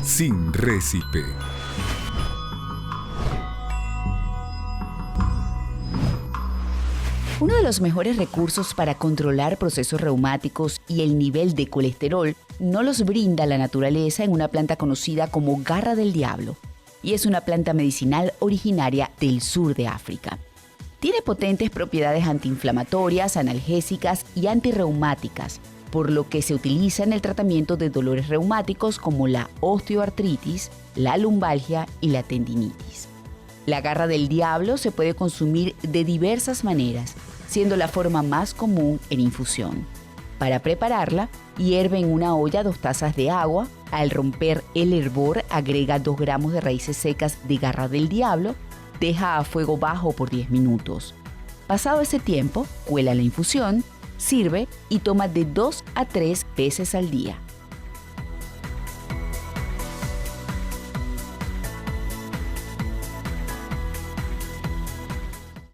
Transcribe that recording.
sin récipe. Uno de los mejores recursos para controlar procesos reumáticos y el nivel de colesterol nos los brinda la naturaleza en una planta conocida como garra del diablo, y es una planta medicinal originaria del sur de África. Tiene potentes propiedades antiinflamatorias, analgésicas y antirreumáticas, por lo que se utiliza en el tratamiento de dolores reumáticos como la osteoartritis, la lumbalgia y la tendinitis. La garra del diablo se puede consumir de diversas maneras, siendo la forma más común en infusión. Para prepararla, hierve en una olla 2 tazas de agua. Al romper el hervor, agrega 2 gramos de raíces secas de garra del diablo. Deja a fuego bajo por 10 minutos. Pasado ese tiempo, cuela la infusión, sirve y toma de 2 a 3 veces al día.